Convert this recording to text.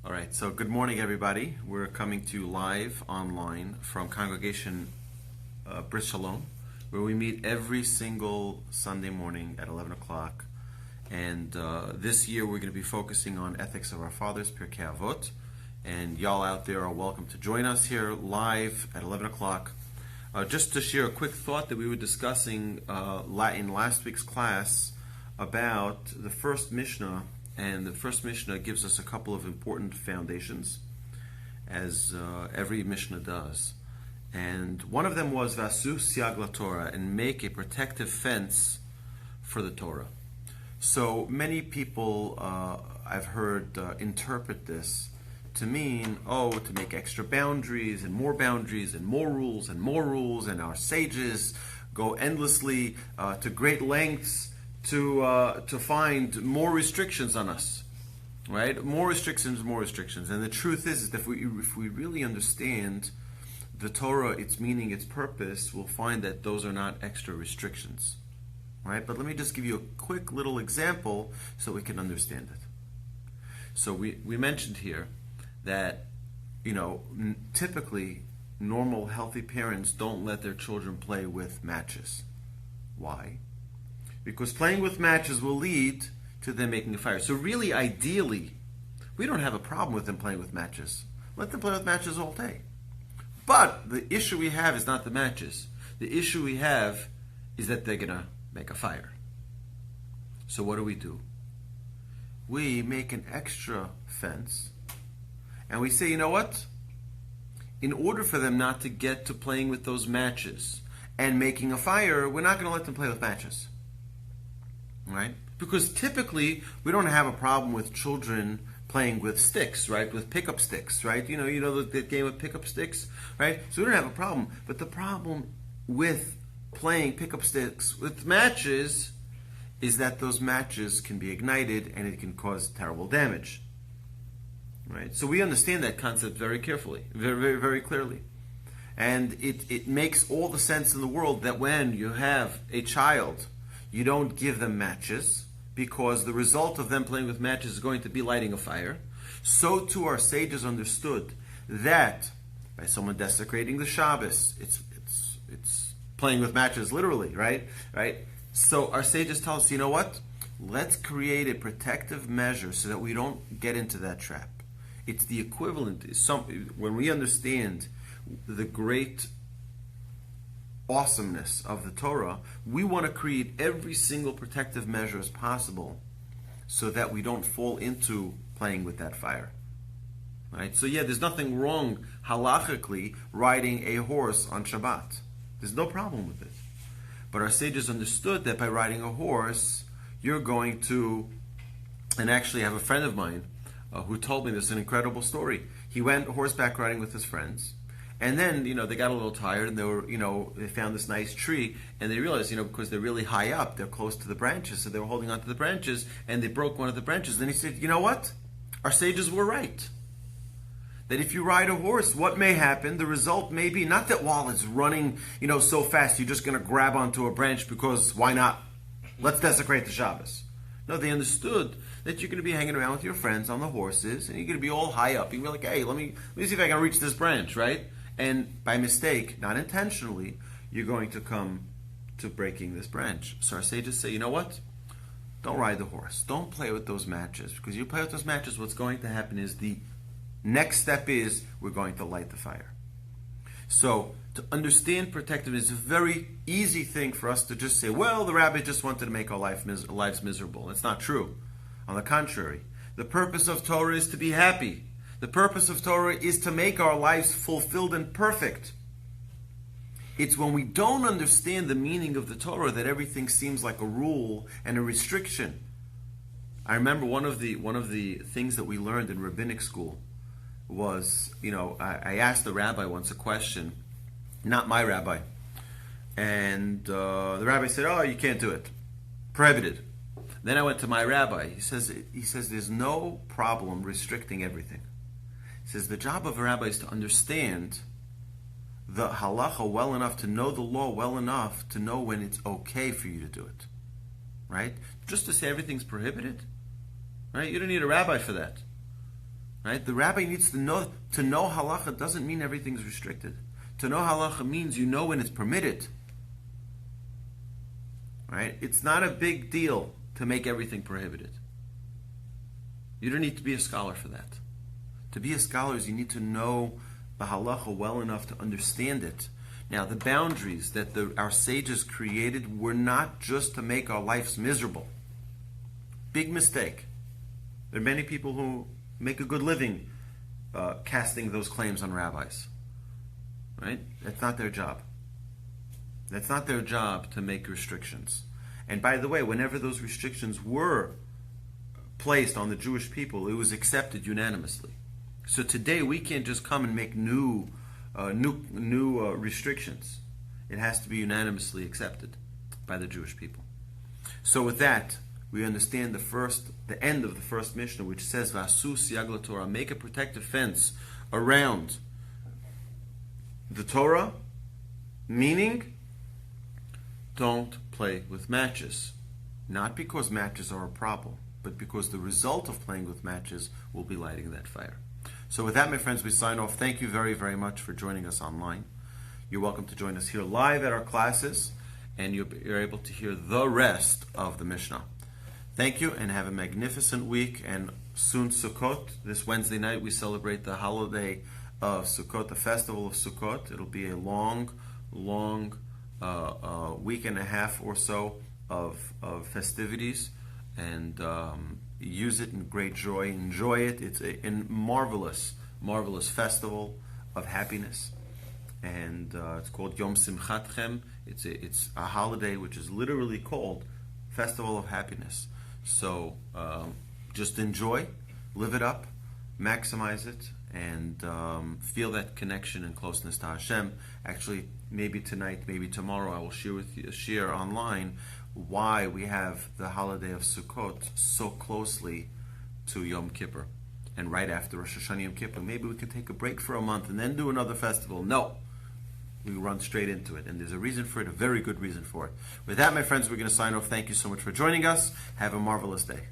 All right, so good morning, everybody. We're coming to you live online from Congregation Brith Shalom, where we meet every single Sunday morning at 11 o'clock. And this year we're going to be focusing on ethics of our fathers, Pirkei Avot. And y'all out there are welcome to join us here live at 11 o'clock. Just to share a quick thought that we were discussing in last week's class about the first Mishnah. And the first Mishnah gives us a couple of important foundations, as every Mishnah does. And one of them was Vasu Siag la Torah, and make a protective fence for the Torah. So many people I've heard interpret this to mean, to make extra boundaries and more rules, and our sages go endlessly to great lengths to find more restrictions on us, right? More restrictions. And the truth is that if we really understand the Torah, its meaning, its purpose, we'll find that those are not extra restrictions, right? But let me just give you a quick little example so we can understand it. So we mentioned here that, typically normal, healthy parents don't let their children play with matches. Why? Because playing with matches will lead to them making a fire. So really, ideally, we don't have a problem with them playing with matches. Let them play with matches all day. But the issue we have is not the matches. The issue we have is that they're going to make a fire. So what do? We make an extra fence. And we say, you know what? In order for them not to get to playing with those matches and making a fire, we're not going to let them play with matches. Right? Because typically we don't have a problem with children playing with sticks, right? With pickup sticks, right? You know the game of pickup sticks, right? So we don't have a problem. But the problem with playing pickup sticks with matches is that those matches can be ignited and it can cause terrible damage. Right? So we understand that concept very carefully, very, very clearly. And it makes all the sense in the world that when you have a child, you don't give them matches, because the result of them playing with matches is going to be lighting a fire. So too our sages understood that by someone desecrating the Shabbos, it's playing with matches literally, right? So our sages tell us, you know what? Let's create a protective measure so that we don't get into that trap. It's the equivalent. When we understand the great awesomeness of the Torah, we want to create every single protective measure as possible so that we don't fall into playing with that fire. Right? So there's nothing wrong halachically riding a horse on Shabbat. There's no problem with it. But our sages understood that by riding a horse, you're going to, and actually I have a friend of mine who told me this, an incredible story. He went horseback riding with his friends. And then, they got a little tired, and they found this nice tree, and they realized, because they're really high up, they're close to the branches, so they were holding onto the branches, and they broke one of the branches. Then he said, you know what? Our sages were right. That if you ride a horse, what may happen, the result may be, not that while it's running, so fast, you're just going to grab onto a branch because why not? Let's desecrate the Shabbos. No, they understood that you're going to be hanging around with your friends on the horses, and you're going to be all high up. You're like, hey, let me see if I can reach this branch, right? And by mistake, not intentionally, you're going to come to breaking this branch. So our sages say, you know what? Don't ride the horse. Don't play with those matches. Because you play with those matches, what's going to happen is the next step is we're going to light the fire. So to understand protectiveness is a very easy thing for us to just say, well, the rabbi just wanted to make our lives miserable. It's not true. On the contrary, the purpose of Torah is to be happy. The purpose of Torah is to make our lives fulfilled and perfect. It's when we don't understand the meaning of the Torah that everything seems like a rule and a restriction. I remember one of the things that we learned in rabbinic school was, I asked the rabbi once a question, not my rabbi, and the rabbi said, "Oh, you can't do it, prohibited." Then I went to my rabbi. He says, "There's no problem restricting everything." He says the job of a rabbi is to understand the halacha well enough, to know the law well enough, to know when it's okay for you to do it. Right? Just to say everything's prohibited, right? You don't need a rabbi for that. Right? The rabbi needs to know halacha doesn't mean everything's restricted. To know halacha means you know when it's permitted. Right? It's not a big deal to make everything prohibited. You don't need to be a scholar for that. To be a scholar is you need to know the halacha well enough to understand it. Now, the boundaries that our sages created were not just to make our lives miserable. Big mistake. There are many people who make a good living casting those claims on rabbis. Right? That's not their job. That's not their job to make restrictions. And by the way, whenever those restrictions were placed on the Jewish people, it was accepted unanimously. So today we can't just come and make new restrictions. It has to be unanimously accepted by the Jewish people. So with that, we understand the end of the first Mishnah, which says, "Vasu siyag Torah," make a protective fence around the Torah, meaning don't play with matches. Not because matches are a problem, but because the result of playing with matches will be lighting that fire. So with that, my friends, we sign off. Thank you very, very much for joining us online. You're welcome to join us here live at our classes, and you're able to hear the rest of the Mishnah. Thank you, and have a magnificent week. And soon Sukkot. This Wednesday night, we celebrate the holiday of Sukkot, the festival of Sukkot. It'll be a long week and a half or so of festivities, and use it in great joy. Enjoy it. It's a marvelous festival of happiness, and it's called Yom Simchatchem. It's a holiday which is literally called Festival of Happiness. So just enjoy, live it up, maximize it, and feel that connection and closeness to Hashem. Actually, maybe tonight, maybe tomorrow, I will share online why we have the holiday of Sukkot so closely to Yom Kippur, and right after Rosh Hashanah Yom Kippur. Maybe we can take a break for a month and then do another festival. No, we run straight into it, and there's a reason for it, a very good reason for it. With that, my friends, we're going to sign off. Thank you so much for joining us. Have a marvelous day.